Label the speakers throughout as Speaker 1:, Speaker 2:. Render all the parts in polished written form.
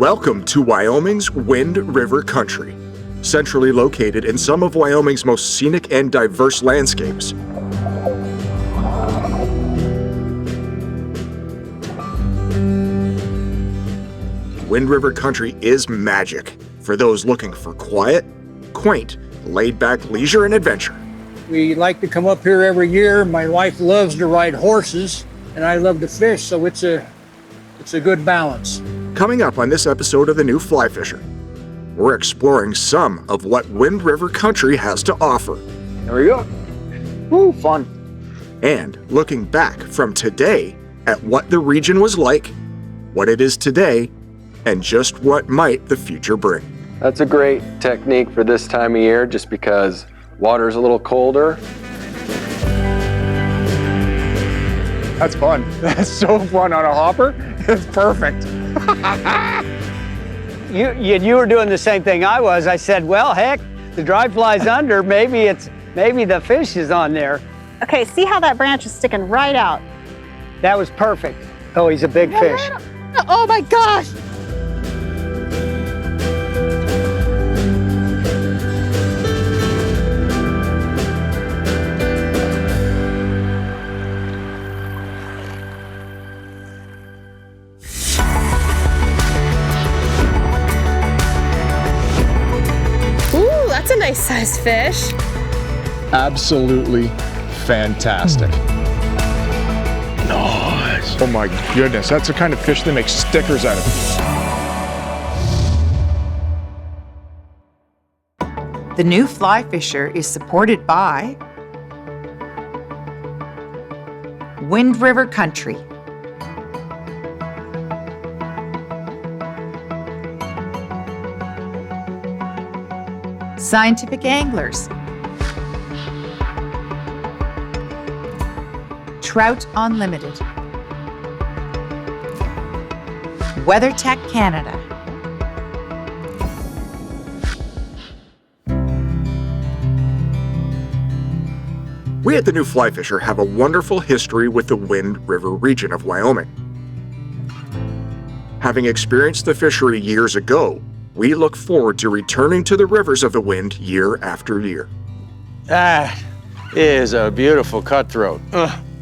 Speaker 1: Welcome to Wyoming's Wind River Country, centrally located in some of Wyoming's most scenic and diverse landscapes. Wind River Country is magic for those looking for quiet, quaint, laid-back leisure and adventure.
Speaker 2: We like to come up here every year. My wife loves to ride horses, and I love to fish, so it's a good balance.
Speaker 1: Coming up on this episode of The New Fly Fisher, we're exploring some of what Wind River Country has to offer.
Speaker 2: There we go. Woo, fun.
Speaker 1: And looking back from today at what the region was like, what it is today, and just what might the future bring.
Speaker 3: That's a great technique for this time of year, just because water's a little colder.
Speaker 4: That's fun. That's so fun on a hopper. It's perfect.
Speaker 2: You were doing the same thing I was. I said, well, heck, the dry fly's under. Maybe the fish is on there.
Speaker 5: Okay, see how that branch is sticking right out?
Speaker 2: That was perfect. Oh, he's a big fish.
Speaker 5: Oh my gosh!
Speaker 6: That's a nice sized fish.
Speaker 4: Absolutely fantastic. Nice. Oh my goodness, that's the kind of fish they make stickers out of.
Speaker 7: The New Fly Fisher is supported by Wind River Country, Scientific Anglers, Trout Unlimited, WeatherTech Canada,
Speaker 1: We at the New Fly Fisher have a wonderful history with the Wind River region of Wyoming. Having experienced the fishery years ago, we look forward to returning to the rivers of the Wind year after year.
Speaker 8: That is a beautiful cutthroat.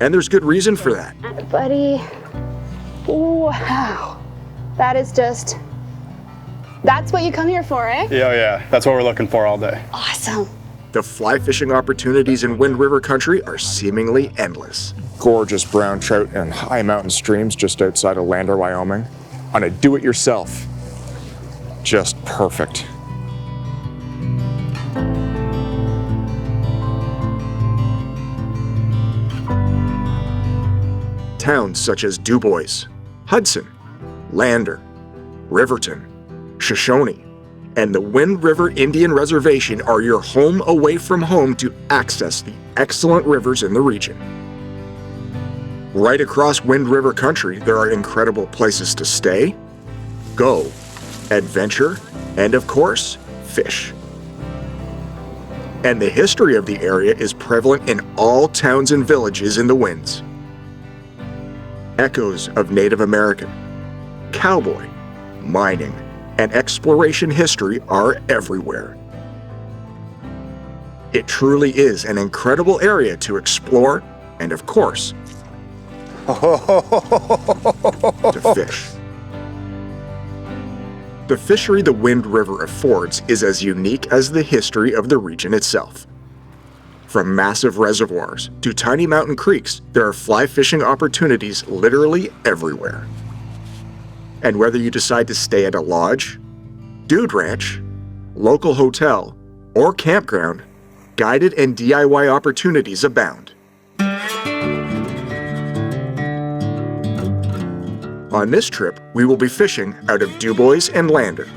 Speaker 1: And there's good reason for that.
Speaker 5: Buddy, wow. That is that's what you come here for, eh?
Speaker 9: Yeah, that's what we're looking for all day.
Speaker 5: Awesome.
Speaker 1: The fly fishing opportunities in Wind River Country are seemingly endless.
Speaker 4: Gorgeous brown trout in high mountain streams just outside of Lander, Wyoming. On a do-it-yourself. Just perfect.
Speaker 1: Towns such as Dubois, Hudson, Lander, Riverton, Shoshone, and the Wind River Indian Reservation are your home away from home to access the excellent rivers in the region. Right across Wind River Country, there are incredible places to stay, go, adventure, and of course, fish. And the history of the area is prevalent in all towns and villages in the Winds. Echoes of Native American, cowboy, mining, and exploration history are everywhere. It truly is an incredible area to explore and, of course, to fish. The fishery the Wind River affords is as unique as the history of the region itself. From massive reservoirs to tiny mountain creeks, there are fly fishing opportunities literally everywhere. And whether you decide to stay at a lodge, dude ranch, local hotel, or campground, guided and DIY opportunities abound. On this trip, we will be fishing out of Dubois and Lander,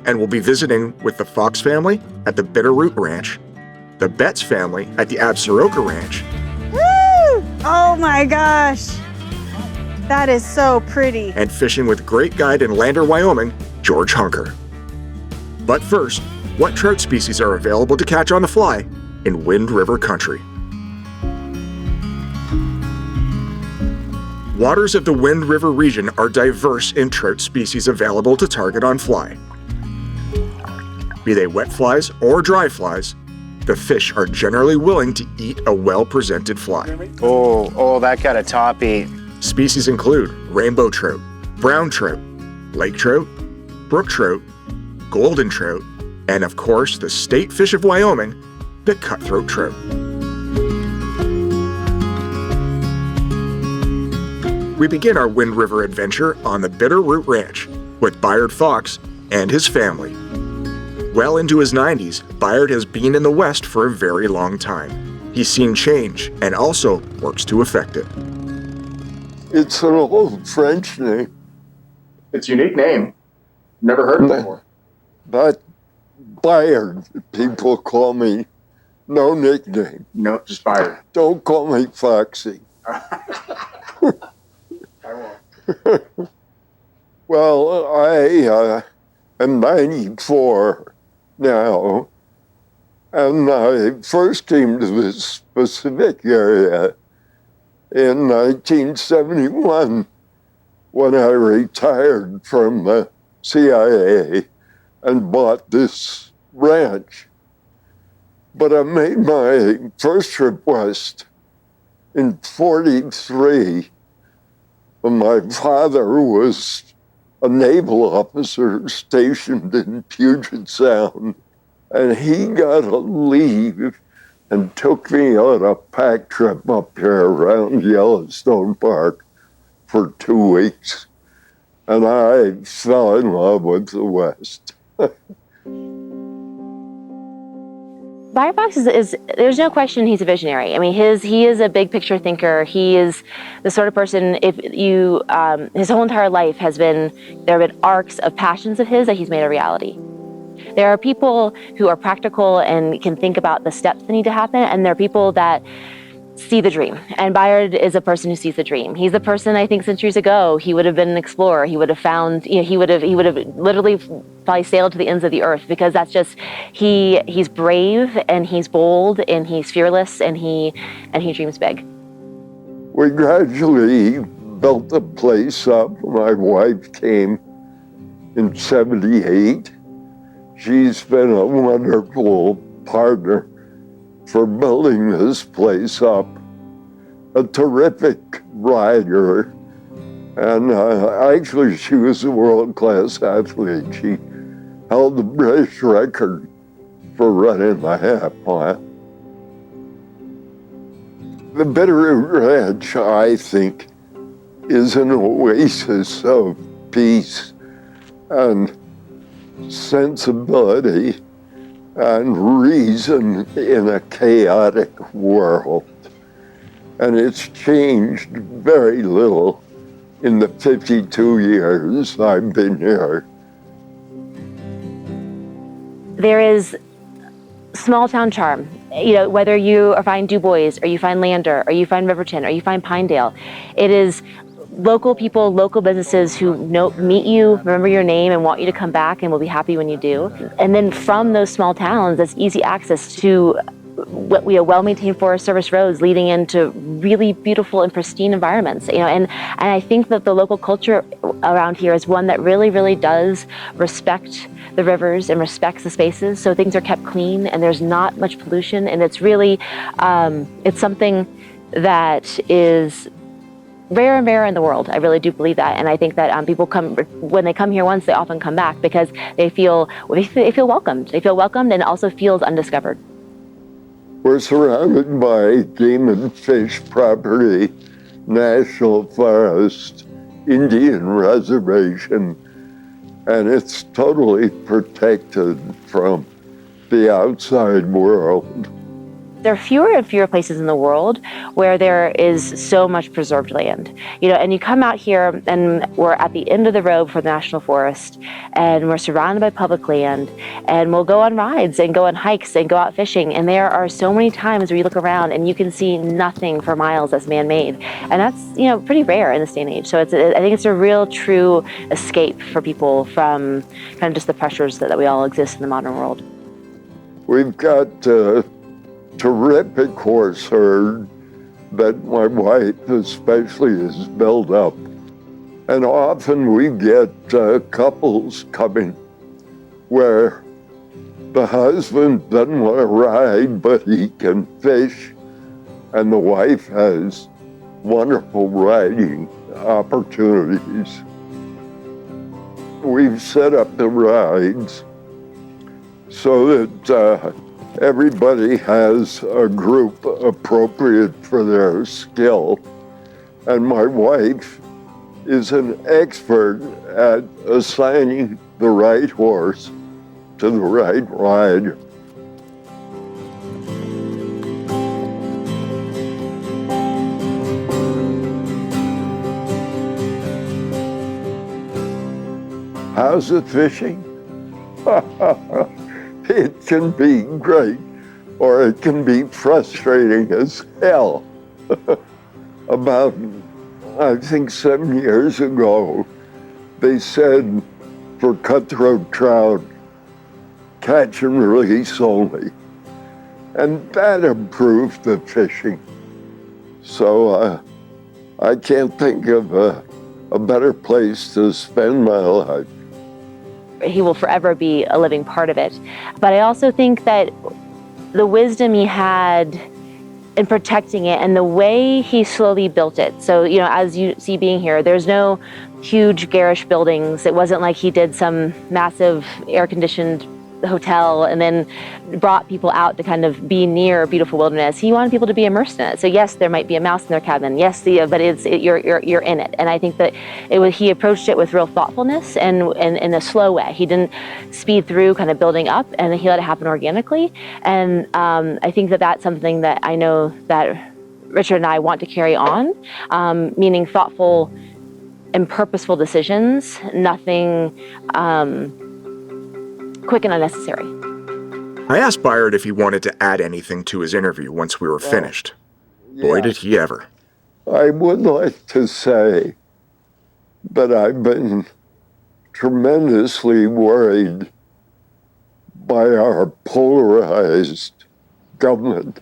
Speaker 1: and we'll be visiting with the Fox family at the Bitterroot Ranch, the Betts family at the Absaroka Ranch.
Speaker 5: Woo! Oh my gosh. That is so pretty.
Speaker 1: And fishing with great guide in Lander, Wyoming, George Hunker. But first, what trout species are available to catch on the fly in Wind River Country? Waters of the Wind River region are diverse in trout species available to target on fly. Be they wet flies or dry flies, the fish are generally willing to eat a well-presented fly.
Speaker 8: Oh, that got a toppy.
Speaker 1: Species include rainbow trout, brown trout, lake trout, brook trout, golden trout, and of course the state fish of Wyoming, the cutthroat trout. We begin our Wind River adventure on the Bitterroot Ranch with Bayard Fox and his family. Well into his 90s, Bayard has been in the West for a very long time. He's seen change and also works to affect it.
Speaker 10: It's an old French name.
Speaker 1: It's a unique name. Never heard it before.
Speaker 10: But Bayard, people call me. No nickname.
Speaker 1: No, just Bayard.
Speaker 10: Don't call me Foxy.
Speaker 1: I won't.
Speaker 10: Well, I am 94 now, and I first came to this Pacific area in 1971 when I retired from the CIA and bought this ranch. But I made my first trip west in '43 when my father was a naval officer stationed in Puget Sound, and he got a leave and took me on a pack trip up here around Yellowstone Park for 2 weeks, and I fell in love with the West.
Speaker 11: Bayard Fox is there's no question he's a visionary. I mean, he is a big picture thinker. He is the sort of person, if you, his whole entire life there have been arcs of passions of his that he's made a reality. There are people who are practical and can think about the steps that need to happen, and there are people that see the dream. And Bayard is a person who sees the dream. He's the person, I think, centuries ago, he would have been an explorer. He would have found, he would have literally probably sailed to the ends of the earth, because that's just, he's brave and he's bold and he's fearless and he dreams big.
Speaker 10: We gradually built the place up. My wife came in '78. She's been a wonderful partner for building this place up, a terrific rider, and actually she was a world-class athlete. She held the British record for running the half mile. The Bitterroot Ranch, I think, is an oasis of peace and sensibility and reason in a chaotic world. And it's changed very little in the 52 years I've been here.
Speaker 11: There is small town charm. Whether you find Dubois, or you find Lander, or you find Riverton, or you find Pinedale, it is local people, local businesses who meet you, remember your name, and want you to come back, and will be happy when you do. And then from those small towns, there's easy access to well-maintained Forest Service roads leading into really beautiful and pristine environments. And I think that the local culture around here is one that really, really does respect the rivers and respects the spaces. So things are kept clean, and there's not much pollution, and it's really, it's something that is rare and rare in the world. I really do believe that, and I think that people when they come here once, they often come back because they feel welcomed. They feel welcomed, and it also feels undiscovered.
Speaker 10: We're surrounded by game and fish property, national forest, Indian reservation, and it's totally protected from the outside world.
Speaker 11: There are fewer and fewer places in the world where there is so much preserved land. And you come out here, and we're at the end of the road for the National Forest, and we're surrounded by public land, and we'll go on rides and go on hikes and go out fishing. And there are so many times where you look around and you can see nothing for miles that's man-made. And that's, pretty rare in this day and age. So I think it's a real, true escape for people from kind of just the pressures that we all exist in the modern world.
Speaker 10: We've got terrific horse herd, that my wife especially is built up. And often we get couples coming where the husband doesn't want to ride, but he can fish, and the wife has wonderful riding opportunities. We've set up the rides so that everybody has a group appropriate for their skill. And my wife is an expert at assigning the right horse to the right rider. How's it fishing? It can be great, or it can be frustrating as hell. About, I think 7 years ago, they said for cutthroat trout, catch and release only. And that improved the fishing. So I can't think of a better place to spend my life.
Speaker 11: He will forever be a living part of it. But I also think that the wisdom he had in protecting it and the way he slowly built it. So, you know, as you see being here, there's no huge garish buildings. It wasn't like he did some massive air-conditioned hotel and then brought people out to kind of be near beautiful wilderness. He wanted people to be immersed in it. So yes, there might be a mouse in their cabin. Yes, but you're in it. And I think that he approached it with real thoughtfulness and in a slow way. He didn't speed through, kind of building up, and he let it happen organically. And I think that that's something that I know that Richard and I want to carry on, meaning thoughtful and purposeful decisions, nothing quick and unnecessary.
Speaker 1: I asked Byard if he wanted to add anything to his interview once we were finished. Boy, did he ever.
Speaker 10: I would like to say that I've been tremendously worried by our polarized government.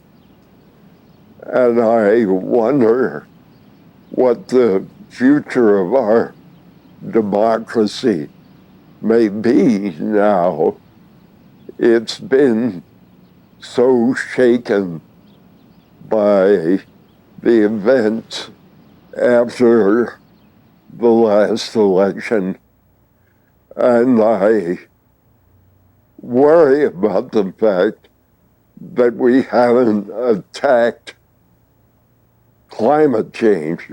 Speaker 10: And I wonder what the future of our democracy may be now. It's been so shaken by the events after the last election, and I worry about the fact that we haven't attacked climate change,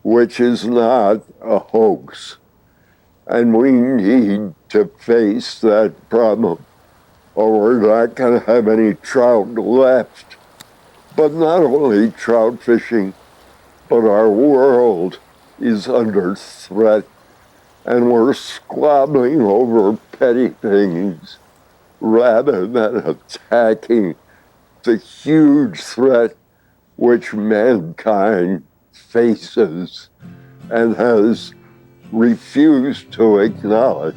Speaker 10: which is not a hoax. And we need to face that problem, or we're not going to have any trout left. But not only trout fishing, but our world is under threat, and we're squabbling over petty things rather than attacking the huge threat which mankind faces and has refused to acknowledge.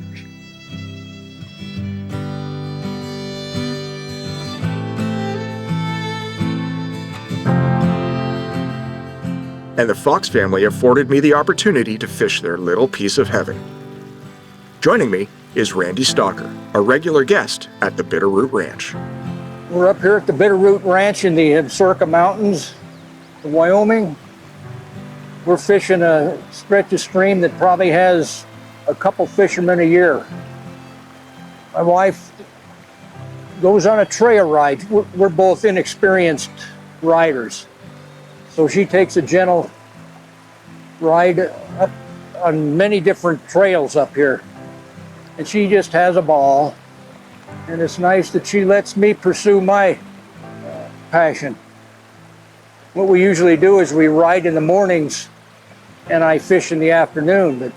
Speaker 1: And the Fox family afforded me the opportunity to fish their little piece of heaven. Joining me is Randy Stalker, a regular guest at the Bitterroot Ranch.
Speaker 2: We're up here at the Bitterroot Ranch in the Absaroka Mountains of Wyoming. We're fishing a stretch of stream that probably has a couple fishermen a year. My wife goes on a trail ride. We're both inexperienced riders. So she takes a gentle ride up on many different trails up here. And she just has a ball. And it's nice that she lets me pursue my passion. What we usually do is we ride in the mornings and I fish in the afternoon. But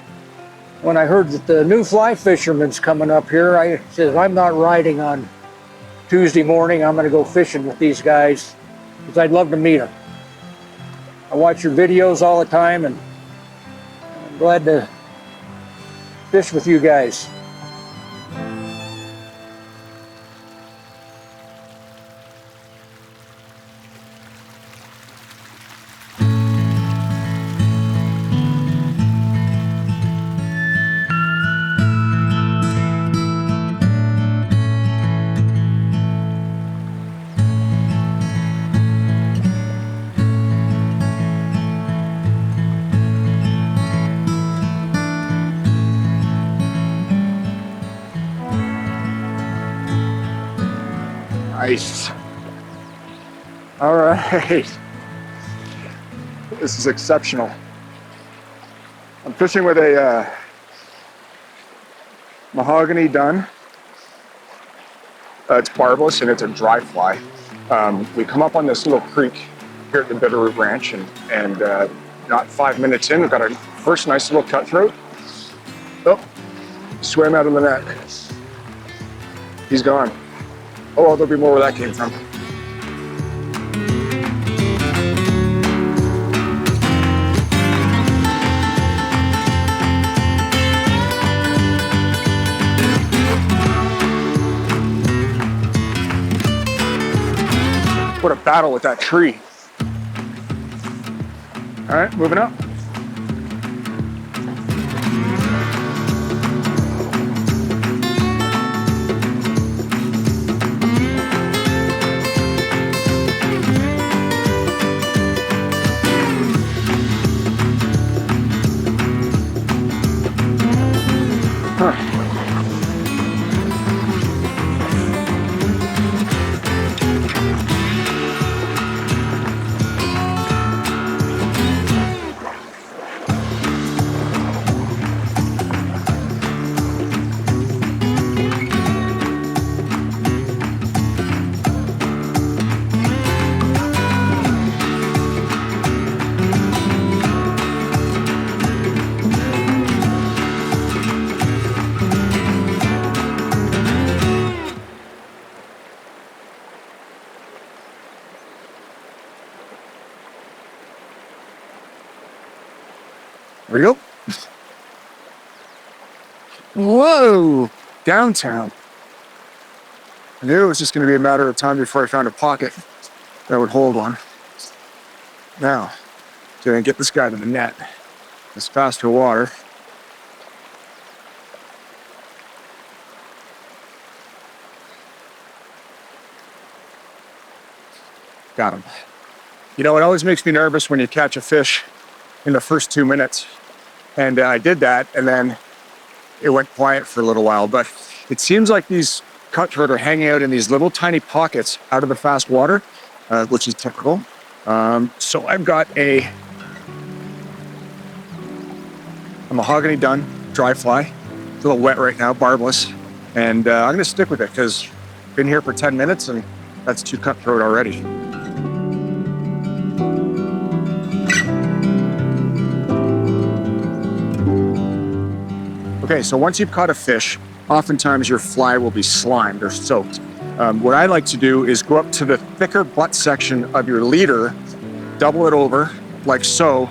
Speaker 2: when I heard that the new fly fisherman's coming up here, I said, I'm not riding on Tuesday morning. I'm going to go fishing with these guys because I'd love to meet them. I watch your videos all the time, and I'm glad to fish with you guys.
Speaker 4: Nice. All right. This is exceptional. I'm fishing with a mahogany dun. It's barbless and it's a dry fly. We come up on this little creek here at the Bitterroot Ranch, and not 5 minutes in, we've got our first nice little cutthroat. Oh, swam out of the net. He's gone. Oh, well, there'll be more where that came from. What a battle with that tree. All right, moving up. There we go. Whoa, downtown. I knew it was just going to be a matter of time before I found a pocket that would hold one. Now, gonna get this guy to the net. It's faster water. Got him. You know, it always makes me nervous when you catch a fish in the first 2 minutes. And I did that, and then it went quiet for a little while. But it seems like these cutthroat are hanging out in these little tiny pockets out of the fast water, which is typical. So I've got a mahogany dun, dry fly. It's a little wet right now, barbless. And I'm gonna stick with it because I've been here for 10 minutes and that's 2 cutthroat already. Okay, so once you've caught a fish, oftentimes your fly will be slimed or soaked. What I like to do is go up to the thicker butt section of your leader, double it over like so,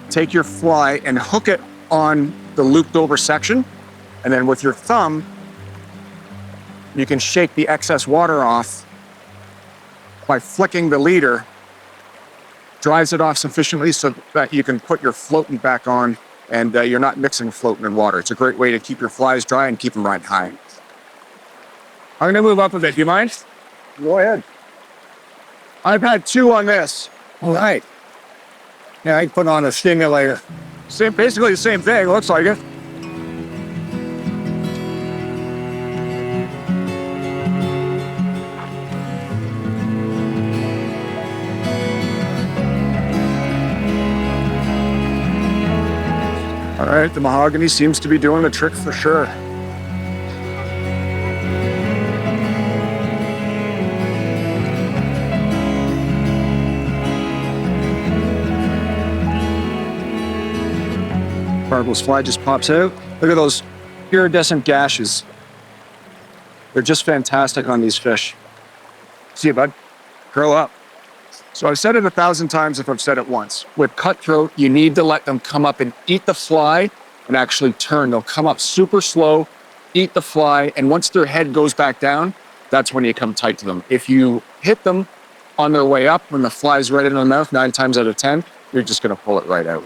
Speaker 4: take your fly and hook it on the looped over section. And then with your thumb, you can shake the excess water off by flicking the leader, drives it off sufficiently so that you can put your floating back on and you're not mixing floating and water. It's a great way to keep your flies dry and keep them riding high. I'm gonna move up a bit, do you mind?
Speaker 2: Go ahead.
Speaker 4: I've had 2 on this.
Speaker 2: All right. Yeah, I put on a stimulator.
Speaker 4: Basically the same thing, looks like it. All right, the mahogany seems to be doing the trick for sure. Barbless fly just pops out. Look at those iridescent gashes. They're just fantastic on these fish. See you, bud. Grow up. So I've said it 1,000 times if I've said it once. With cutthroat, you need to let them come up and eat the fly and actually turn. They'll come up super slow, eat the fly, and once their head goes back down, that's when you come tight to them. If you hit them on their way up when the fly's right in the mouth, 9 times out of 10, you're just gonna pull it right out.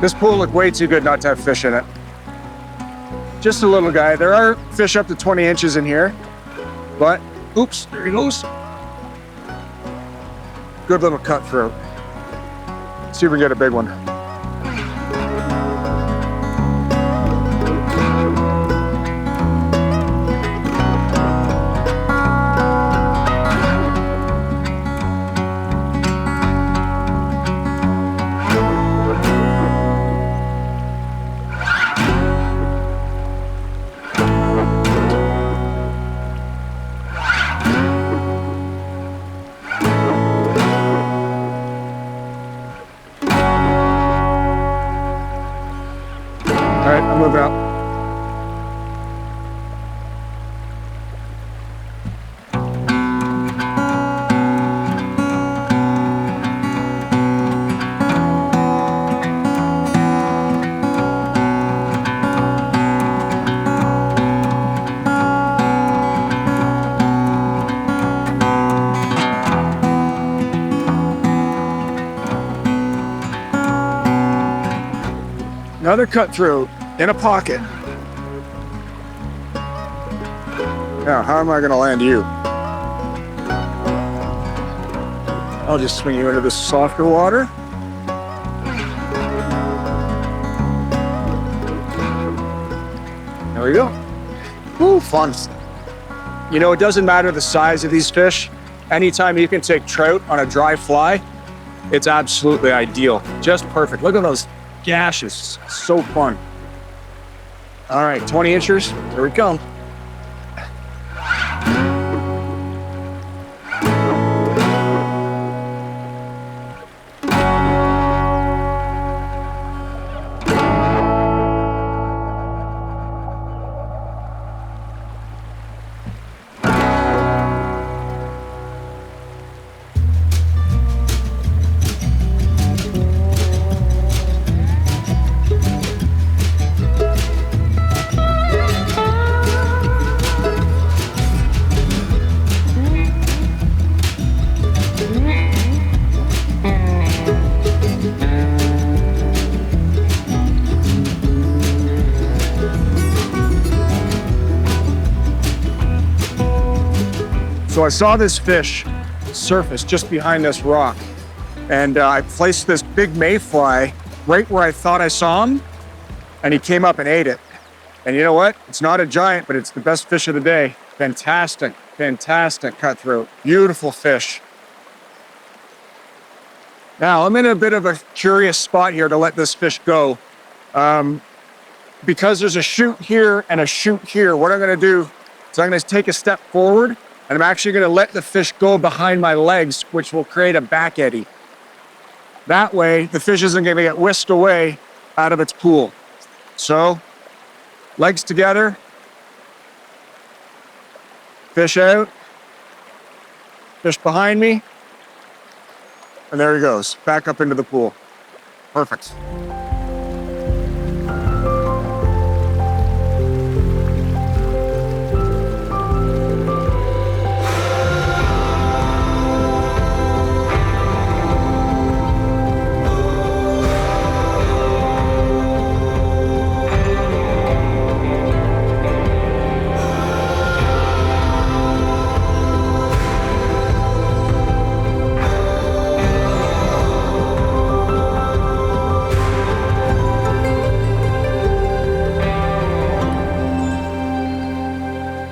Speaker 4: This pool looked way too good not to have fish in it. Just a little guy. There are fish up to 20 inches in here, but oops, there he goes. Good little cutthroat. See if we can get a big one. All right, I'm moving out. Another cutthroat in a pocket. Now, how am I going to land you? I'll just swing you into the softer water. There we go. Woo, fun. You know, it doesn't matter the size of these fish. Anytime you can take trout on a dry fly, it's absolutely ideal. Just perfect. Look at those gashes. So fun. All right, 20 inchers. Here we come. So I saw this fish surface just behind this rock, and I placed this big mayfly right where I thought I saw him, and he came up and ate it. And you know what? It's not a giant, but it's the best fish of the day. Fantastic, fantastic cutthroat. Beautiful fish. Now, I'm in a bit of a curious spot here to let this fish go. Because there's a chute here and a chute here, what I'm gonna do is I'm gonna take a step forward, and I'm actually gonna let the fish go behind my legs, which will create a back eddy. That way, the fish isn't gonna get whisked away out of its pool. So, legs together, fish out, fish behind me, and there he goes, back up into the pool. Perfect.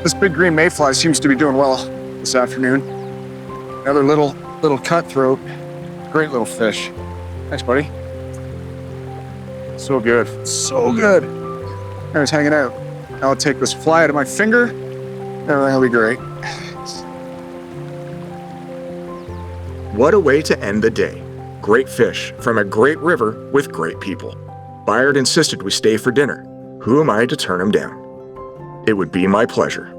Speaker 4: This big green mayfly seems to be doing well this afternoon. Another little cutthroat. Great little fish. Thanks, buddy. So good, so good. I was hanging out. Now I'll take this fly out of my finger. Everything will be great.
Speaker 1: What a way to end the day. Great fish from a great river with great people. Byard insisted we stay for dinner. Who am I to turn him down? It would be my pleasure.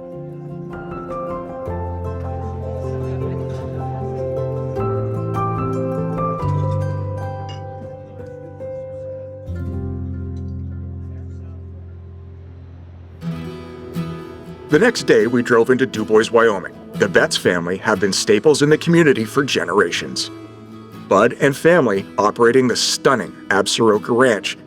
Speaker 1: The next day, we drove into Dubois, Wyoming. The Betts family have been staples in the community for generations. Bud and family, operating the stunning Bitterroot Ranch,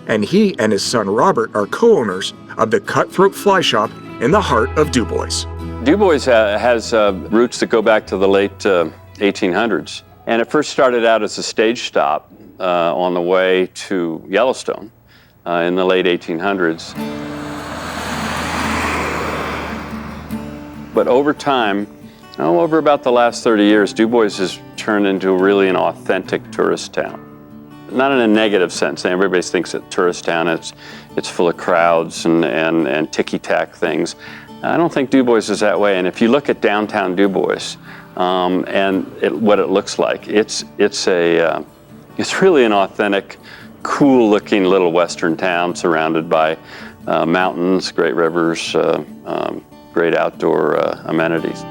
Speaker 1: and he and his son Robert are co-owners of the Cutthroat Fly Shop in the heart of Dubois.
Speaker 12: Dubois has roots that go back to the late 1800s. And it first started out as a stage stop on the way to Yellowstone in the late 1800s. But over time, over about the last 30 years, Dubois has turned into really an authentic tourist town. Not in a negative sense. Everybody thinks that tourist town, it's full of crowds and ticky-tack things. I don't think Dubois is that way. And if you look at downtown Dubois what it looks like, it's really an authentic, cool-looking little western town surrounded by mountains, great rivers, great outdoor amenities.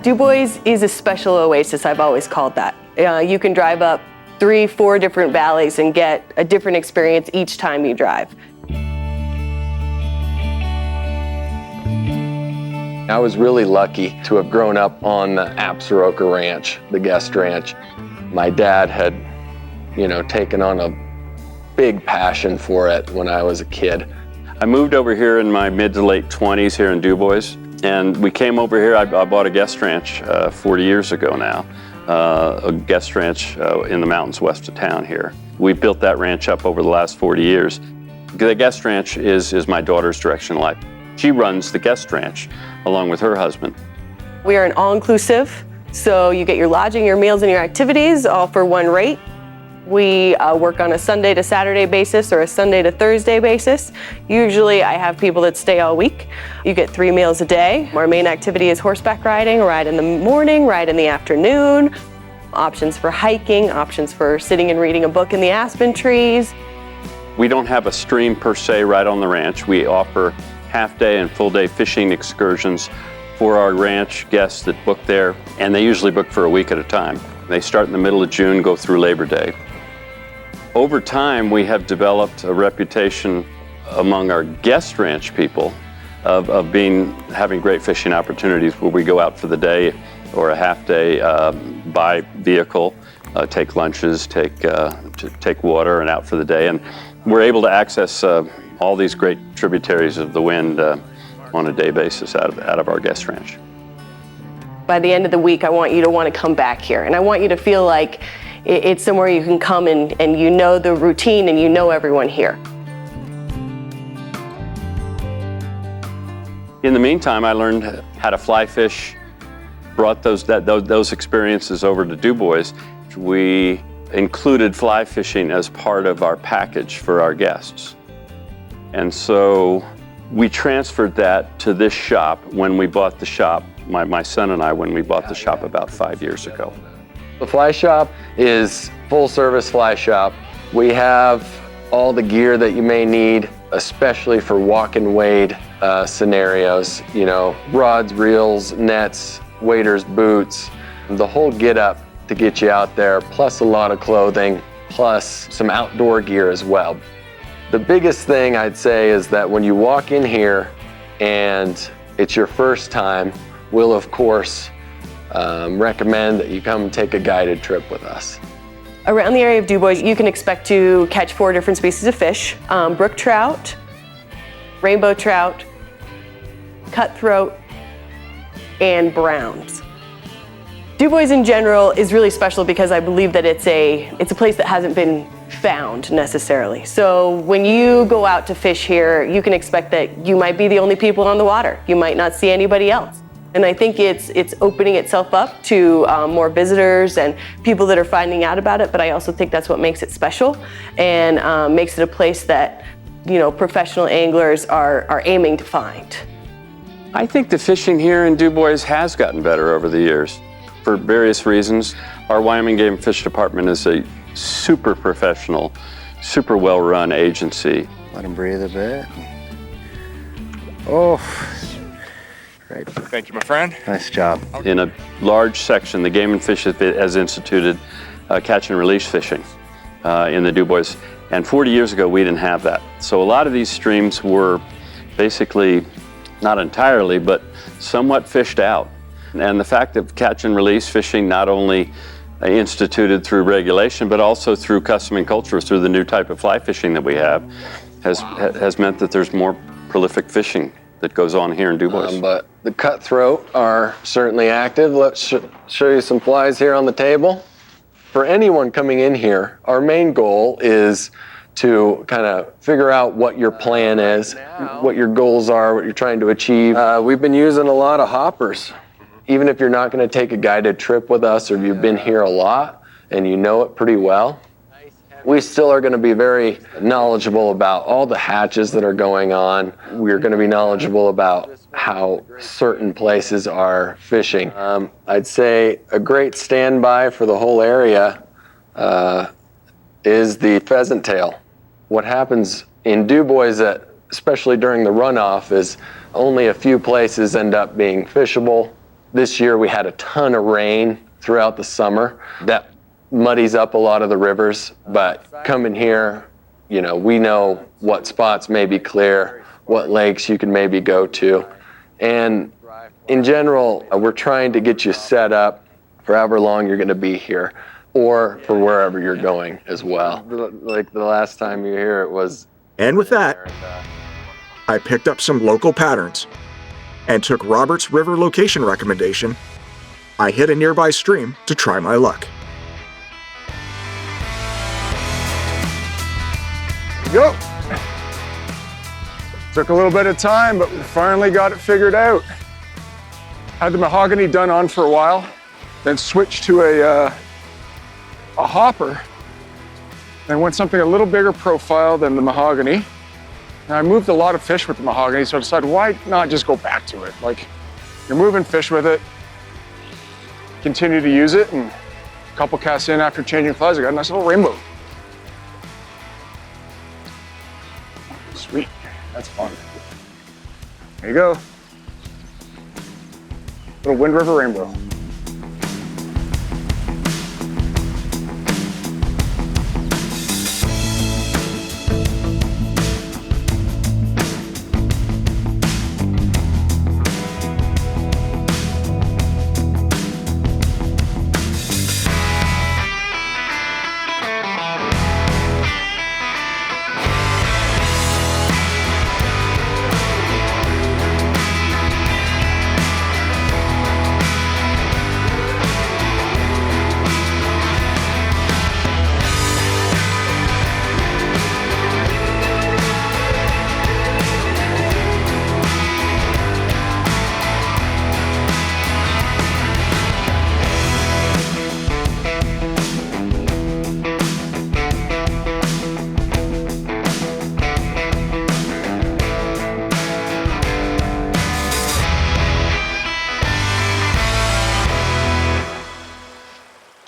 Speaker 13: Dubois is a special oasis, I've always called that. You can drive up 3-4 different valleys and get a different experience each time you drive.
Speaker 3: I was really lucky to have grown up on the Bitterroot Ranch, the guest ranch. My dad had, taken on a big passion for it when I was a kid.
Speaker 12: I moved over here in my mid to late 20s here in Dubois, and we came over here. I bought a guest ranch 40 years ago now, a guest ranch in the mountains west of town here. We built that ranch up over the last 40 years. The guest ranch is my daughter's direction in life. She runs the guest ranch along with her husband.
Speaker 13: We are an all-inclusive, so you get your lodging, your meals, and your activities all for one rate. We work on a Sunday to Saturday basis or a Sunday to Thursday basis. Usually I have people that stay all week. You get 3 meals a day. Our main activity is horseback riding, ride in the morning, ride in the afternoon. Options for hiking, options for sitting and reading a book in the aspen trees.
Speaker 12: We don't have a stream per se right on the ranch. We offer half-day and full-day fishing excursions for our ranch guests that book there, and they usually book for a week at a time. They start in the middle of June, go through Labor Day. Over time, we have developed a reputation among our guest ranch people of having great fishing opportunities where we go out for the day or a half day by vehicle, take lunches, take water and out for the day. And we're able to access all these great tributaries of the Wind on a day basis out of our guest ranch.
Speaker 13: By the end of the week, I want you to want to come back here, and I want you to feel like it's somewhere you can come and you know the routine and you know everyone here.
Speaker 12: In the meantime, I learned how to fly fish, brought those experiences over to Dubois. We included fly fishing as part of our package for our guests. And so we transferred that to this shop when we bought the shop, my son and I, when we bought the shop about 5 years ago.
Speaker 3: The fly shop is full-service fly shop. We have all the gear that you may need, especially for walk and wade scenarios. Rods, reels, nets, waders, boots, the whole get-up to get you out there, plus a lot of clothing, plus some outdoor gear as well. The biggest thing I'd say is that when you walk in here and it's your first time, we'll of course recommend that you come take a guided trip with us.
Speaker 13: Around the area of Dubois, you can expect to catch 4 different species of fish: brook trout, rainbow trout, cutthroat, and browns. Dubois in general is really special because I believe that it's a place that hasn't been found necessarily. So when you go out to fish here, you can expect that you might be the only people on the water. You might not see anybody else. And I think it's opening itself up to more visitors and people that are finding out about it, but I also think that's what makes it special and makes it a place that, professional anglers are aiming to find.
Speaker 12: I think the fishing here in Dubois has gotten better over the years for various reasons. Our Wyoming Game and Fish Department is a super professional, super well-run agency.
Speaker 8: Let him breathe a bit. Oh. Great.
Speaker 4: Thank you, my friend.
Speaker 8: Nice job.
Speaker 12: In a large section, the Game and Fish has instituted catch and release fishing in the Dubois. And 40 years ago, we didn't have that. So a lot of these streams were basically, not entirely, but somewhat fished out. And the fact of catch and release fishing not only instituted through regulation, but also through custom and culture, through the new type of fly fishing that we have, has meant that there's more prolific fishing that goes on here in Dubois.
Speaker 3: But the cutthroat are certainly active. Let's show you some flies here on the table. For anyone coming in here, our main goal is to kind of figure out what your plan is, what your goals are, what you're trying to achieve. We've been using a lot of hoppers. Even if you're not going to take a guided trip with us, or you've been here a lot and you know it pretty well, we still are going to be very knowledgeable about all the hatches that are going on. We're going to be knowledgeable about how certain places are fishing. I'd say a great standby for the whole area is the pheasant tail. What happens in Dubois, especially during the runoff, is only a few places end up being fishable. This year we had a ton of rain throughout the summer. That muddies up a lot of the rivers, but coming here, you know, we know what spots may be clear, what lakes you can maybe go to. And in general, we're trying to get you set up for however long you're gonna be here, or for wherever you're going as well. Like the last time you were here, it was...
Speaker 1: And with that, I picked up some local patterns and took Robert's river location recommendation. I hit a nearby stream to try my luck.
Speaker 4: Go. Took a little bit of time, but we finally got it figured out. Had the mahogany done on for a while, then switched to a hopper, then went something a little bigger profile than the mahogany. And I moved a lot of fish with the mahogany, so I decided, why not just go back to it? Like, you're moving fish with it, continue to use it, and a couple casts in after changing flies, I got a nice little rainbow. Sweet, that's fun. There you go. Little Wind River rainbow.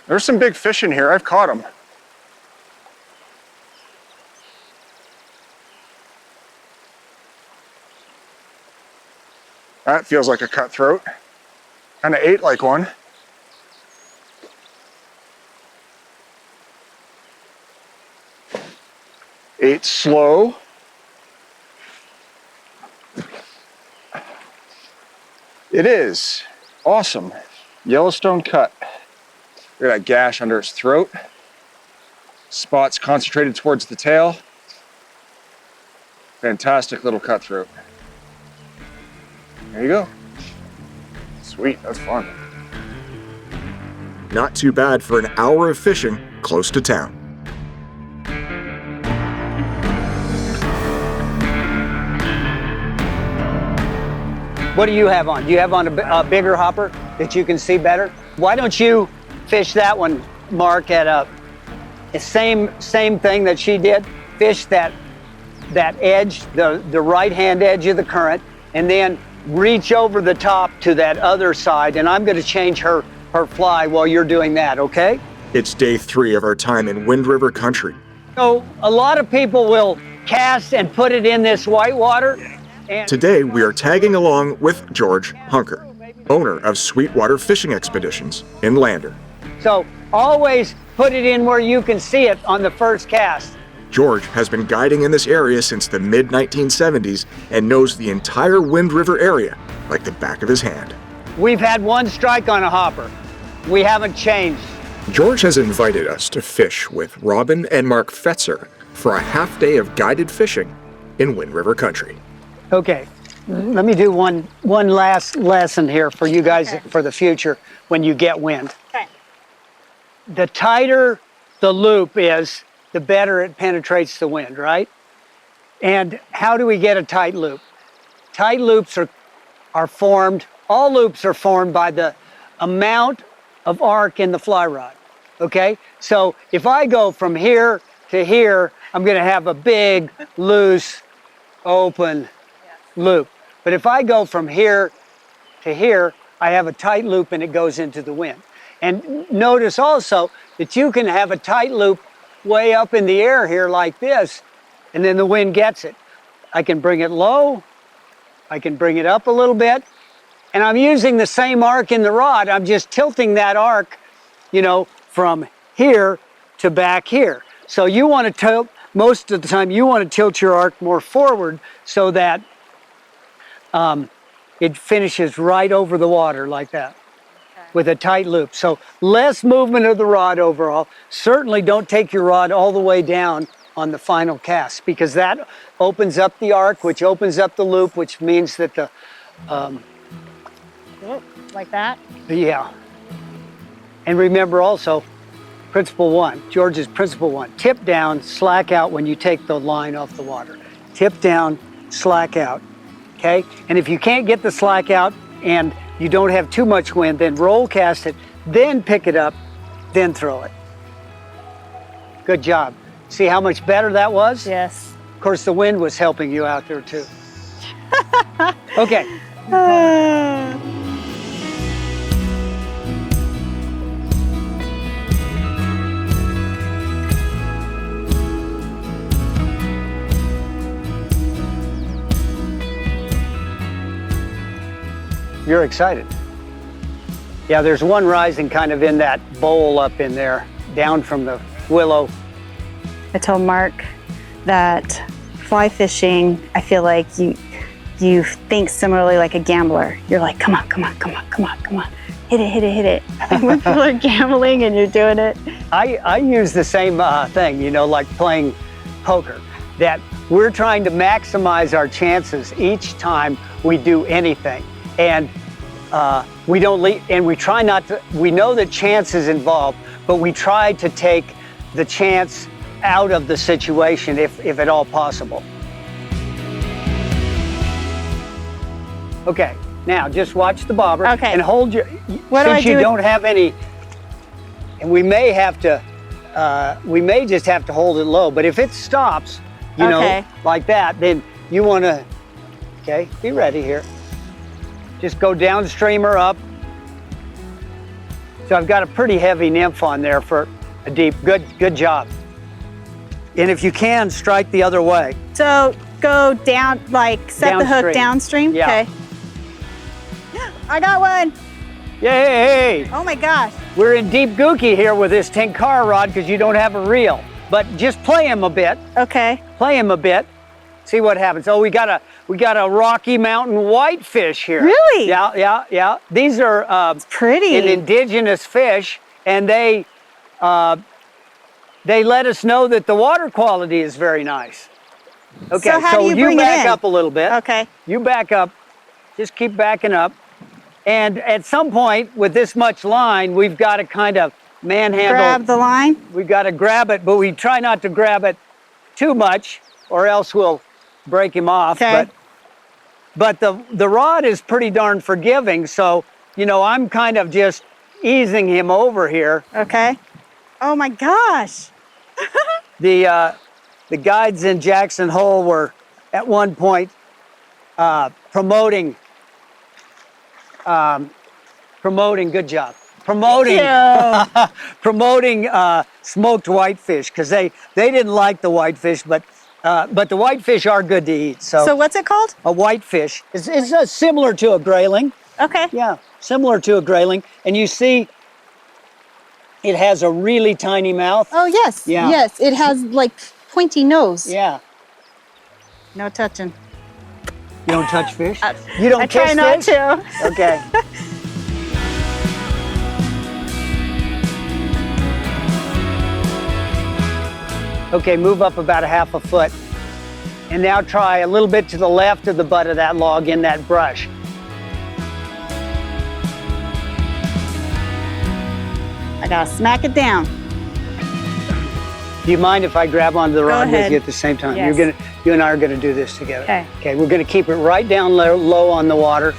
Speaker 4: There's some big fish in here. I've caught them. That feels like a cutthroat. Kind of ate like one. Ate slow. It is awesome. Yellowstone cut. Look at that gash under its throat. Spots concentrated towards the tail. Fantastic little cutthroat. There you go. Sweet, that's fun.
Speaker 1: Not too bad for an hour of fishing close to town.
Speaker 2: What do you have on? Do you have on a bigger hopper that you can see better? Why don't you fish that one, Mark, at the same thing that she did? Fish that edge, the right-hand edge of the current, and then reach over the top to that other side, and I'm going to change her fly while you're doing that, okay?
Speaker 1: It's day 3 of our time in Wind River country.
Speaker 2: So a lot of people will cast and put it in this whitewater. And
Speaker 1: today we are tagging along with George Hunker, owner of Sweetwater Fishing Expeditions in Lander.
Speaker 2: So always put it in where you can see it on the first cast.
Speaker 1: George has been guiding in this area since the mid-1970s and knows the entire Wind River area like the back of his hand.
Speaker 2: We've had one strike on a hopper. We haven't changed.
Speaker 1: George has invited us to fish with Robin and Mark Fetzer for a half day of guided fishing in Wind River Country.
Speaker 2: Okay, let me do one last lesson here for you guys for the future when you get wind.
Speaker 5: Okay.
Speaker 2: The tighter the loop is, the better it penetrates the wind, right? And how do we get a tight loop? Tight loops are formed, all loops are formed by the amount of arc in the fly rod, okay? So if I go from here to here, I'm gonna have a big, loose, open loop. But if I go from here to here, I have a tight loop and it goes into the wind. And notice also that you can have a tight loop way up in the air here like this, and then the wind gets it. I can bring it low, I can bring it up a little bit, and I'm using the same arc in the rod. I'm just tilting that arc, you know, from here to back here. So you want to tilt, most of the time you want to tilt your arc more forward so that it finishes right over the water like that with a tight loop. So less movement of the rod overall. Certainly don't take your rod all the way down on the final cast, because that opens up the arc, which opens up the loop, which means that the
Speaker 5: Like that?
Speaker 2: yeah. And remember also, principle one, George's principle one, tip down, slack out when you take the line off the water. Tip down, slack out, okay? And if you can't get the slack out and you don't have too much wind, then roll cast it, then pick it up, then throw it. Good job. See how much better that was?
Speaker 5: Yes.
Speaker 2: Of course, the wind was helping you out there too. Okay. You're excited. Yeah, there's one rising kind of in that bowl up in there, down from the willow.
Speaker 5: I told Mark that fly fishing, I feel like you think similarly like a gambler. You're like, come on, come on, come on, come on, come on. Hit it, hit it, hit it. And when people are gambling and you're doing it.
Speaker 2: I use the same thing, you know, like playing poker, that we're trying to maximize our chances each time we do anything. And we don't leave, and we try not to, we know that chance is involved, but we try to take the chance out of the situation if at all possible. Okay, now just watch the bobber.
Speaker 5: Okay.
Speaker 2: And hold your,
Speaker 5: What do I
Speaker 2: since
Speaker 5: do
Speaker 2: you
Speaker 5: with-
Speaker 2: don't have any, and we may have to, we may just have to hold it low, but if it stops, you
Speaker 5: Okay.
Speaker 2: know, like that, then you want to, okay, be ready here. Just go downstream or up. So I've got a pretty heavy nymph on there for a deep, good job. And if you can, strike the other way.
Speaker 5: So go down, like set the hook downstream?
Speaker 2: Yeah.
Speaker 5: Okay. I got one.
Speaker 2: Yay!
Speaker 5: Oh my gosh.
Speaker 2: We're in deep gookie here with this Tenkara rod because you don't have a reel. But just play him a bit.
Speaker 5: Okay.
Speaker 2: Play him a bit. See what happens. Oh, we got a Rocky Mountain whitefish here.
Speaker 5: Really?
Speaker 2: Yeah. These are
Speaker 5: pretty.
Speaker 2: An indigenous fish, and they let us know that the water quality is very nice. Okay,
Speaker 5: So how do you bring it
Speaker 2: back
Speaker 5: in?
Speaker 2: up a little bit.
Speaker 5: Okay.
Speaker 2: You back up. Just keep backing up. And at some point, with this much line, we've got to kind of manhandle.
Speaker 5: Grab the line?
Speaker 2: We've got to grab it, but we try not to grab it too much, or else we'll break him off.
Speaker 5: Okay.
Speaker 2: But the rod is pretty darn forgiving, so, you know, I'm kind of just easing him over here.
Speaker 5: Okay. Oh my gosh.
Speaker 2: The guides in Jackson Hole were at one point promoting, good job. Promoting smoked whitefish, because they didn't like the whitefish, but the whitefish are good to eat.
Speaker 5: So what's it called?
Speaker 2: A whitefish. It's similar to a grayling.
Speaker 5: Okay.
Speaker 2: Yeah, similar to a grayling. And you see, it has a really tiny mouth.
Speaker 5: Oh yes.
Speaker 2: Yeah.
Speaker 5: Yes, it has like pointy nose.
Speaker 2: Yeah.
Speaker 5: No touching.
Speaker 2: You don't touch fish? You don't
Speaker 5: I try
Speaker 2: kiss
Speaker 5: not
Speaker 2: fish?
Speaker 5: to.
Speaker 2: Okay. Okay, move up about a half a foot. And now try a little bit to the left of the butt of that log in that brush.
Speaker 5: I gotta smack it down.
Speaker 2: Do you mind if I grab onto the rod with
Speaker 5: ahead.
Speaker 2: you at the same time?
Speaker 5: Yes.
Speaker 2: You and I are gonna do this together.
Speaker 5: Okay.
Speaker 2: Okay, we're gonna keep it right down low on the water.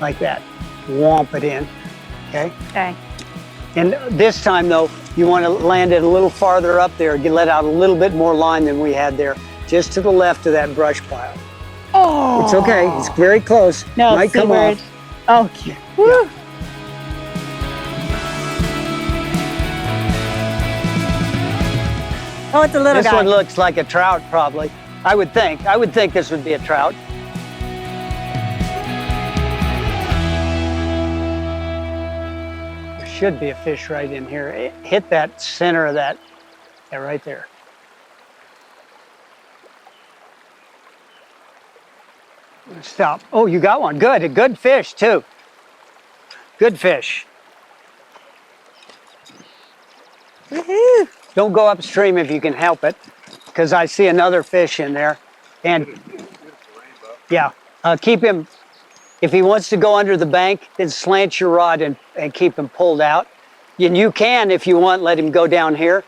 Speaker 2: Like that. Womp it in, okay?
Speaker 5: Okay.
Speaker 2: And this time though, you wanna land it a little farther up there. You let out a little bit more line than we had there, just to the left of that brush pile.
Speaker 5: Oh.
Speaker 2: It's okay, it's very close.
Speaker 5: No,
Speaker 2: Might come
Speaker 5: seabird.
Speaker 2: off.
Speaker 5: Oh, woo. Oh, it's a little
Speaker 2: This
Speaker 5: guy.
Speaker 2: one looks like a trout, probably. I would think this would be a trout. There should be a fish right in here. Hit that center of that, yeah, right there. Stop. Oh, you got one. Good. A good fish, too. Good fish.
Speaker 5: Woohoo.
Speaker 2: Don't go upstream if you can help it, because I see another fish in there. And yeah, keep him, if he wants to go under the bank, then slant your rod and keep him pulled out. And you can, if you want, let him go down here.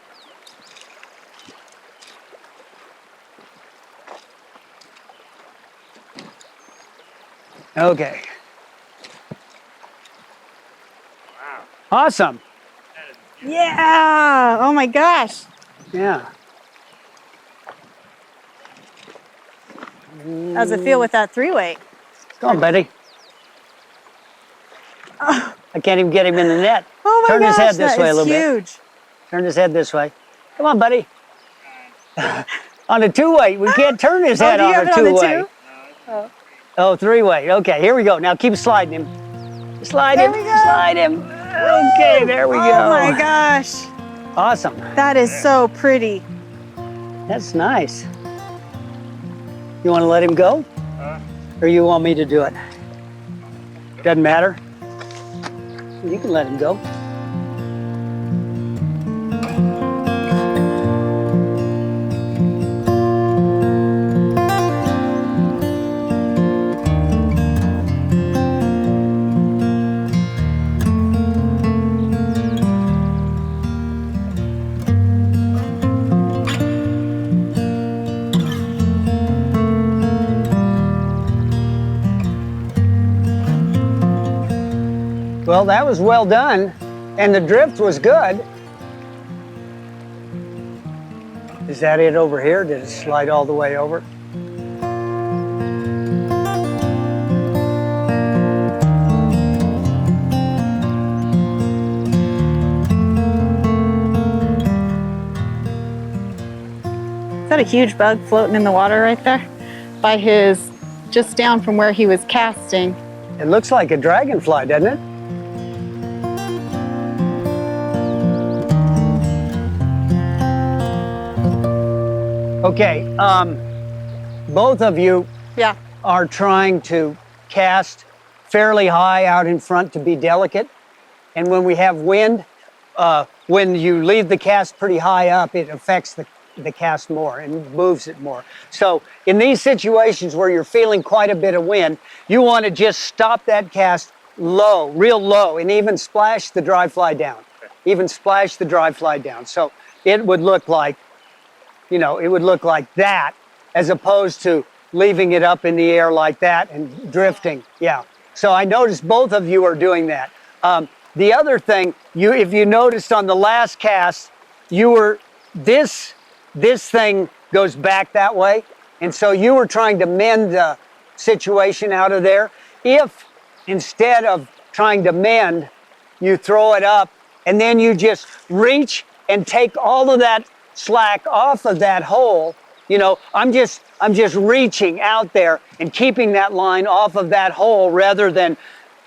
Speaker 2: Okay. Wow. Awesome.
Speaker 5: Yeah. Oh my gosh.
Speaker 2: Yeah.
Speaker 5: How's it feel with that 3-weight?
Speaker 2: Go on, Betty.
Speaker 5: Oh.
Speaker 2: I can't even get him in the net.
Speaker 5: Oh my
Speaker 2: Turn
Speaker 5: gosh,
Speaker 2: his head this
Speaker 5: that
Speaker 2: way a
Speaker 5: is
Speaker 2: little
Speaker 5: huge.
Speaker 2: bit. Turn his head this way. Come on, buddy. On a 2-weight, we can't turn his head
Speaker 5: do you
Speaker 2: on
Speaker 5: have
Speaker 2: a
Speaker 5: it on the
Speaker 2: 2-weight.
Speaker 5: two?
Speaker 2: Oh, 3-weight. Okay, here we go. Now keep sliding him. Slide
Speaker 5: There
Speaker 2: him.
Speaker 5: we go.
Speaker 2: Slide him. Okay, there we go.
Speaker 5: Oh my gosh.
Speaker 2: Awesome.
Speaker 5: That is so pretty.
Speaker 2: That's nice. You want to let him go? Or you want me to do it? Doesn't matter. You can let him go. Well, that was well done, and the drift was good. Is that it over here? Did it slide all the way over?
Speaker 5: Is that a huge bug floating in the water right there? By his, just down from where he was casting.
Speaker 2: It looks like a dragonfly, doesn't it? Okay, both of you are trying to cast fairly high out in front to be delicate. And when we have wind, when you leave the cast pretty high up, it affects the cast more and moves it more. So in these situations where you're feeling quite a bit of wind, you want to just stop that cast low, real low, and even splash the dry fly down. Even splash the dry fly down. So it would look like, you know, it would look like that as opposed to leaving it up in the air like that and drifting. Yeah. So I noticed both of you are doing that. The other thing, if you noticed on the last cast, you were, this thing goes back that way. And so you were trying to mend the situation out of there. If instead of trying to mend, you throw it up and then you just reach and take all of that slack off of that hole, you know, I'm just reaching out there and keeping that line off of that hole rather than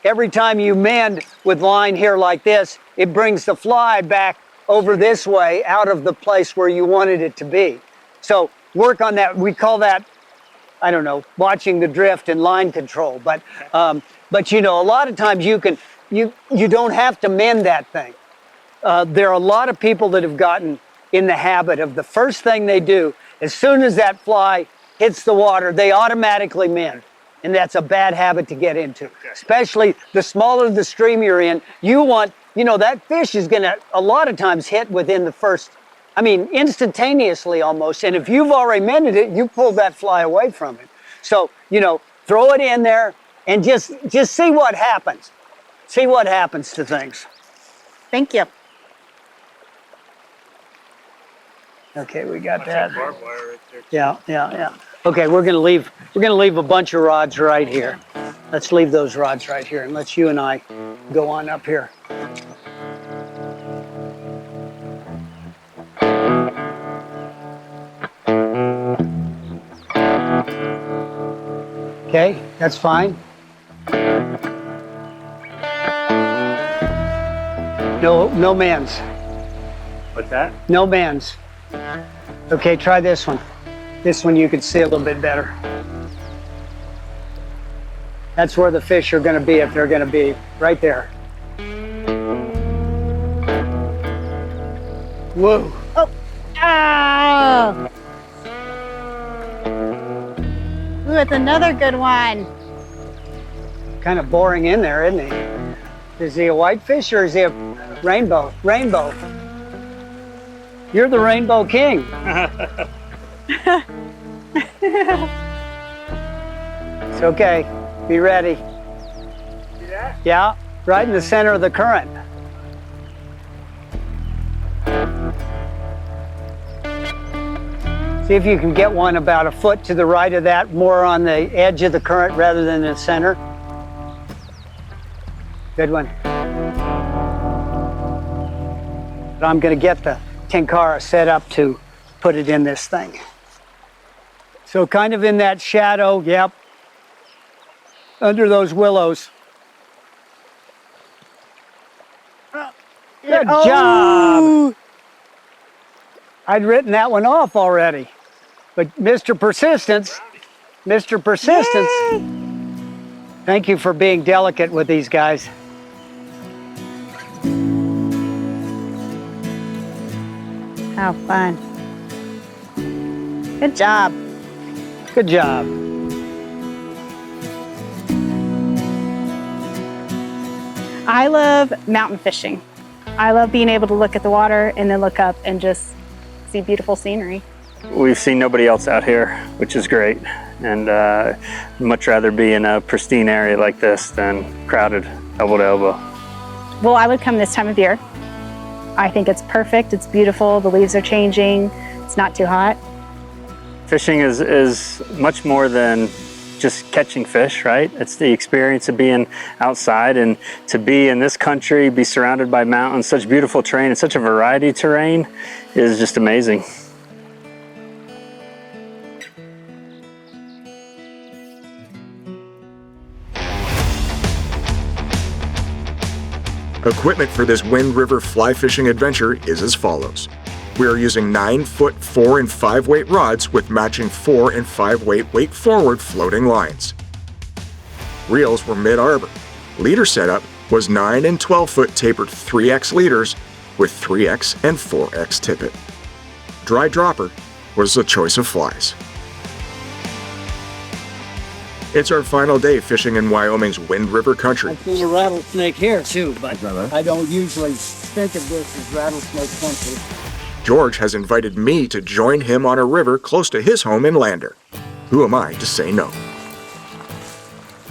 Speaker 2: every time you mend with line here like this, it brings the fly back over this way out of the place where you wanted it to be. So work on that. We call that, I don't know, watching the drift and line control. But you know, a lot of times you don't have to mend that thing. There are a lot of people that have gotten in the habit of the first thing they do, as soon as that fly hits the water, they automatically min. And that's a bad habit to get into. Especially the smaller the stream you're in, you want, that fish is gonna a lot of times hit within the first, instantaneously almost. And if you've already minted it, you pull that fly away from it. So, throw it in there and just see what happens. See what happens to things.
Speaker 5: Thank you.
Speaker 2: Okay, we got that. Yeah. Okay, we're gonna leave a bunch of rods right here. Let's leave those rods right here and let's you and I go on up here. Okay, that's fine. No mans.
Speaker 9: What's that?
Speaker 2: No mans. Okay, try this one. This one you can see a little bit better. That's where the fish are going to be, if they're going to be, right there. Whoa.
Speaker 5: Oh. Oh. Ooh, it's another good one.
Speaker 2: Kind of boring in there, isn't he? Is he a whitefish or is he a rainbow? Rainbow. You're the rainbow king. It's okay. Be ready.
Speaker 9: See that?
Speaker 2: Yeah, right in the center of the current. See if you can get one about a foot to the right of that, more on the edge of the current rather than the center. Good one. But I'm going to get the Tenkara set up to put it in this thing. So kind of in that shadow, yep, under those willows. Good job. I'd written that one off already. But Mr. Persistence, Yay! Thank you for being delicate with these guys.
Speaker 5: How fun. Good job.
Speaker 2: Good job.
Speaker 5: I love mountain fishing. I love being able to look at the water and then look up and just see beautiful scenery.
Speaker 14: We've seen nobody else out here, which is great. And much rather be in a pristine area like this than crowded elbow to elbow.
Speaker 5: Well, I would come this time of year. I think it's perfect, it's beautiful, the leaves are changing, it's not too hot.
Speaker 14: Fishing is much more than just catching fish, right? It's the experience of being outside, and to be in this country, be surrounded by mountains, such beautiful terrain and such a variety of terrain is just amazing.
Speaker 1: Equipment for this Wind River fly fishing adventure is as follows. We are using 9-foot 4 and 5 weight rods with matching 4 and 5 weight forward floating lines. Reels were mid-arbor. Leader setup was 9 and 12 foot tapered 3X leaders with 3X and 4X tippet. Dry dropper was the choice of flies. It's our final day fishing in Wyoming's Wind River country.
Speaker 2: I've seen a rattlesnake here too, but I don't usually think of this as rattlesnake country.
Speaker 1: George has invited me to join him on a river close to his home in Lander. Who am I to say no?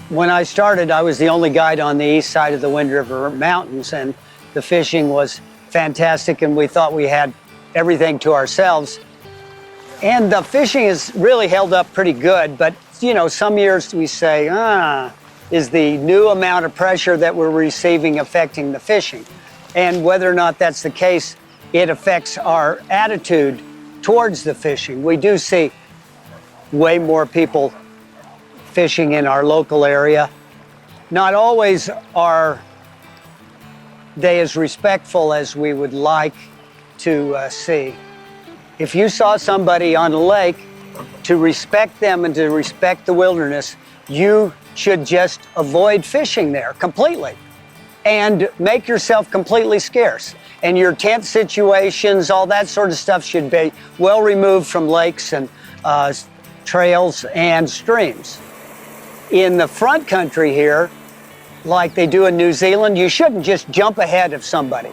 Speaker 2: When I started, I was the only guide on the east side of the Wind River Mountains, and the fishing was fantastic, and we thought we had everything to ourselves. And the fishing has really held up pretty good, but some years we say, is the new amount of pressure that we're receiving affecting the fishing? And whether or not that's the case, it affects our attitude towards the fishing. We do see way more people fishing in our local area. Not always are they as respectful as we would like to see. If you saw somebody on a lake, to respect them and to respect the wilderness, you should just avoid fishing there completely.
Speaker 15: and make yourself completely scarce. And your tent situations, all that sort of stuff should be well removed from lakes and trails and streams. In the front country here, like they do in New Zealand, you shouldn't just jump ahead of somebody.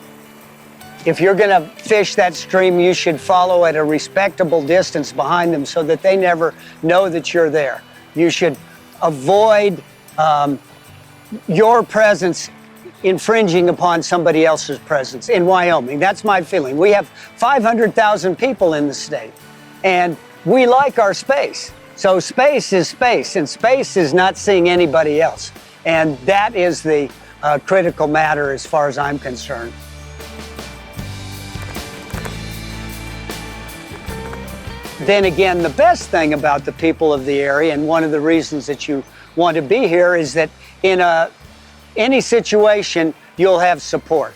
Speaker 15: If you're going to fish that stream, you should follow at a respectable distance behind them so that they never know that you're there. You should avoid your presence infringing upon somebody else's presence in Wyoming. That's my feeling. We have 500,000 people in the state, and we like our space. So space is space, and space is not seeing anybody else. And that is the critical matter as far as I'm concerned. Then again, the best thing about the people of the area, and one of the reasons that you want to be here, is that in any situation, you'll have support.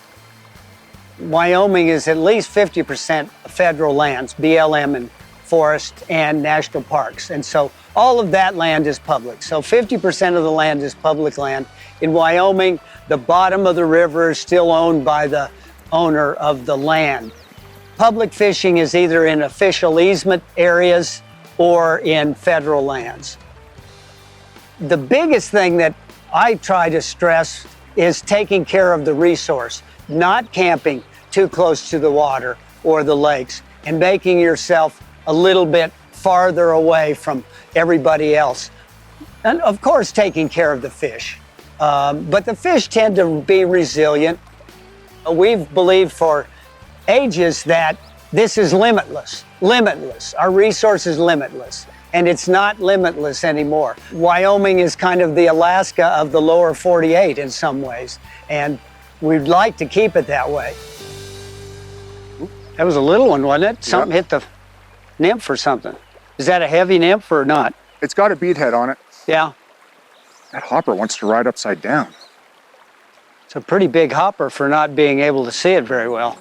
Speaker 15: Wyoming is at least 50% federal lands, BLM and forest and national parks. And so all of that land is public. So 50% of the land is public land. In Wyoming, the bottom of the river is still owned by the owner of the land. Public fishing is either in official easement areas or in federal lands. The biggest thing that I try to stress is taking care of the resource, not camping too close to the water or the lakes, and making yourself a little bit farther away from everybody else. And of course, taking care of the fish. But the fish tend to be resilient. We've believed for ages that this is limitless. Our resource is limitless. And it's not limitless anymore. Wyoming is kind of the Alaska of the lower 48 in some ways, and we'd like to keep it that way. That was a little one, wasn't it? Something hit the nymph or something. Is that a heavy nymph or not?
Speaker 4: It's got a beadhead on it.
Speaker 15: Yeah.
Speaker 4: That hopper wants to ride upside down.
Speaker 15: It's a pretty big hopper for not being able to see it very well.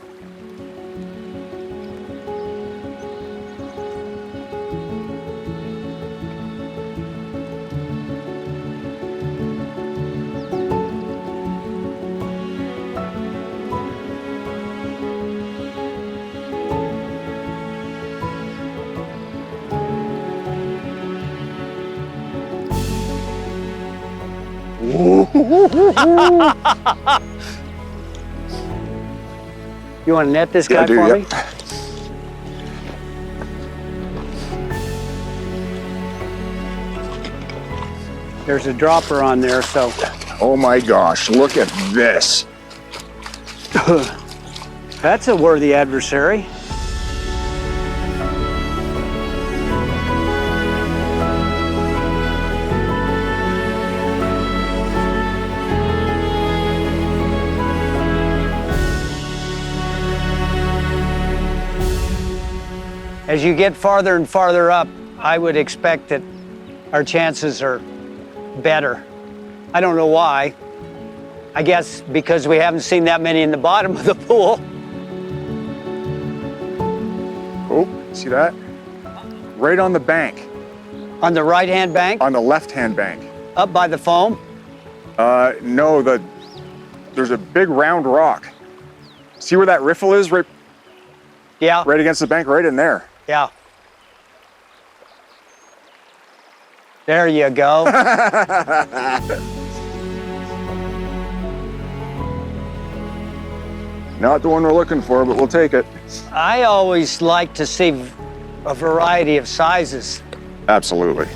Speaker 15: You want to net this guy for me? There's a dropper on there, so.
Speaker 4: Oh my gosh, look at this.
Speaker 15: That's a worthy adversary. As you get farther and farther up, I would expect that our chances are better. I don't know why. I guess because we haven't seen that many in the bottom of the pool.
Speaker 4: Oh, see that? Right on the bank.
Speaker 15: On the right-hand bank?
Speaker 4: On the left-hand bank.
Speaker 15: Up by the foam?
Speaker 4: No, there's a big round rock. See where that riffle is? Right.
Speaker 15: Yeah.
Speaker 4: Right against the bank, right in there.
Speaker 15: Yeah. There you go.
Speaker 4: Not the one we're looking for, but we'll take it.
Speaker 15: I always like to see a variety of sizes.
Speaker 4: Absolutely.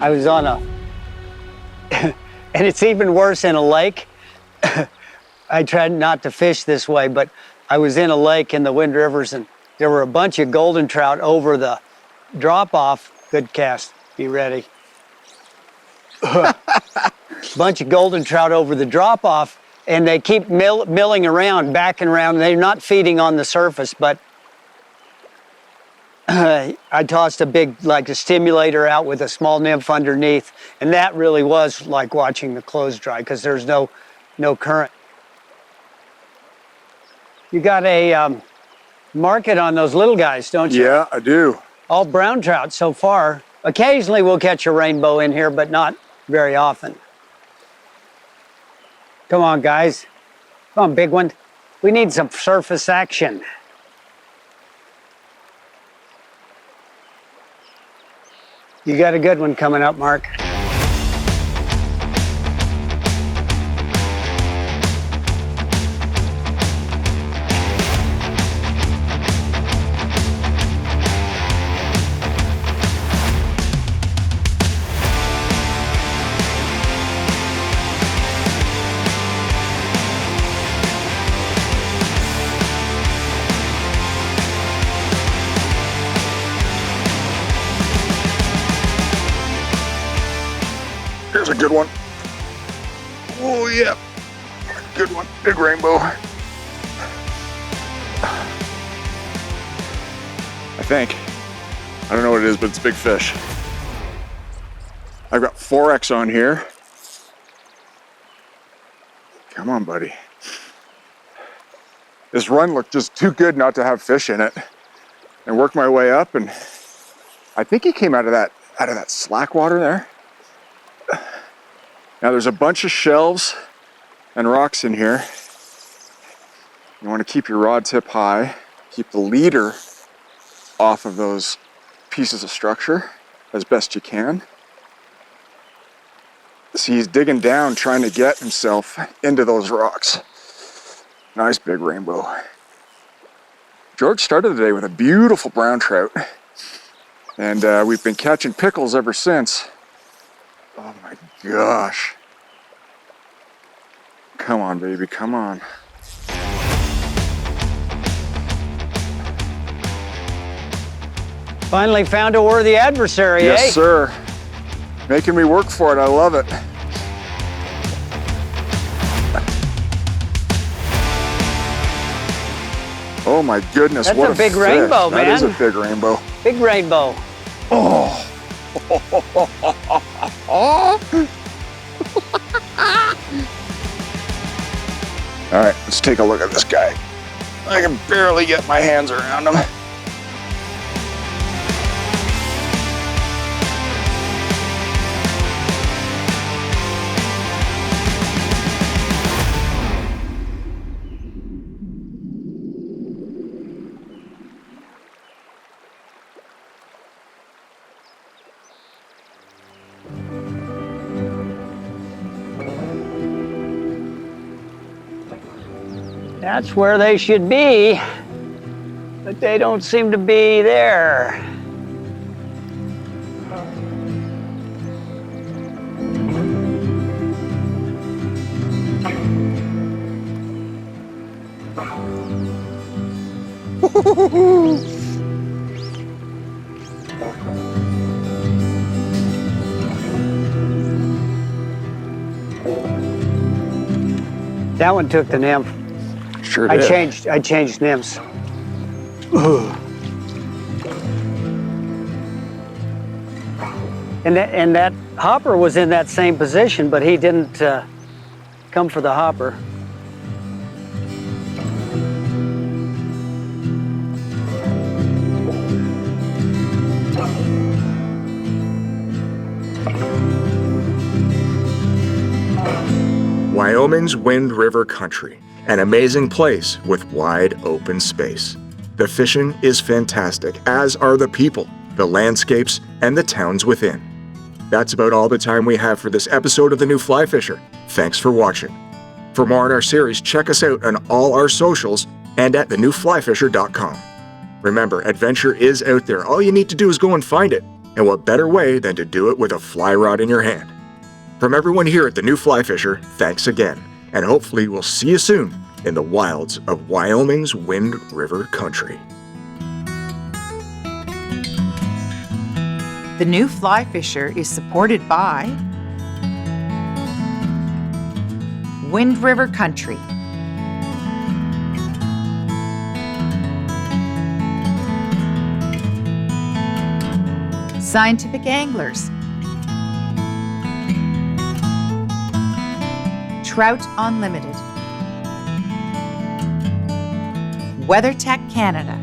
Speaker 15: I was on a, and it's even worse in a lake. I tried not to fish this way, but I was in a lake in the Wind Rivers and there were a bunch of golden trout over the drop-off. Good cast, be ready. Bunch of golden trout over the drop-off and they keep milling around, backing around. They're not feeding on the surface, but I tossed a big, like a stimulator out with a small nymph underneath, and that really was like watching the clothes dry because there's no current. You got a market on those little guys, don't you?
Speaker 4: Yeah, I do.
Speaker 15: All brown trout so far. Occasionally we'll catch a rainbow in here, but not very often. Come on, guys. Come on, big one. We need some surface action. You got a good one coming up, Mark.
Speaker 4: Here's a good one. Oh, yeah. Good one. Big rainbow. I think. I don't know what it is, but it's a big fish. I've got 4X on here. Come on, buddy. This run looked just too good not to have fish in it. And worked my way up, and I think he came out of that slack water there. Now there's a bunch of shelves and rocks in here. You want to keep your rod tip high, keep the leader off of those pieces of structure as best you can. See, he's digging down trying to get himself into those rocks. Nice big rainbow. George started the day with a beautiful brown trout, and we've been catching pickles ever since. Oh my gosh. Come on, baby, come on.
Speaker 15: Finally found a worthy adversary,
Speaker 4: yes,
Speaker 15: eh?
Speaker 4: Yes, sir. Making me work for it, I love it. Oh my goodness,
Speaker 15: That's
Speaker 4: what
Speaker 15: a big
Speaker 4: fish.
Speaker 15: rainbow, man.
Speaker 4: That is a big rainbow.
Speaker 15: Big rainbow.
Speaker 4: Oh. All right, let's take a look at this guy. I can barely get my hands around him.
Speaker 15: That's where they should be, but they don't seem to be there. That one took the nymph.
Speaker 4: Sure did.
Speaker 15: I changed nymphs. And that hopper was in that same position, but he didn't come for the hopper.
Speaker 1: Wyoming's Wind River Country, an amazing place with wide open space. The fishing is fantastic, as are the people, the landscapes, and the towns within. That's about all the time we have for this episode of The New Fly Fisher. Thanks for watching. For more on our series, check us out on all our socials and at thenewflyfisher.com. Remember, adventure is out there. All you need to do is go and find it. And what better way than to do it with a fly rod in your hand? From everyone here at The New Fly Fisher, thanks again. And hopefully we'll see you soon in the wilds of Wyoming's Wind River Country.
Speaker 7: The New Fly Fisher is supported by Wind River Country, Scientific Anglers, Trout Unlimited, WeatherTech Canada,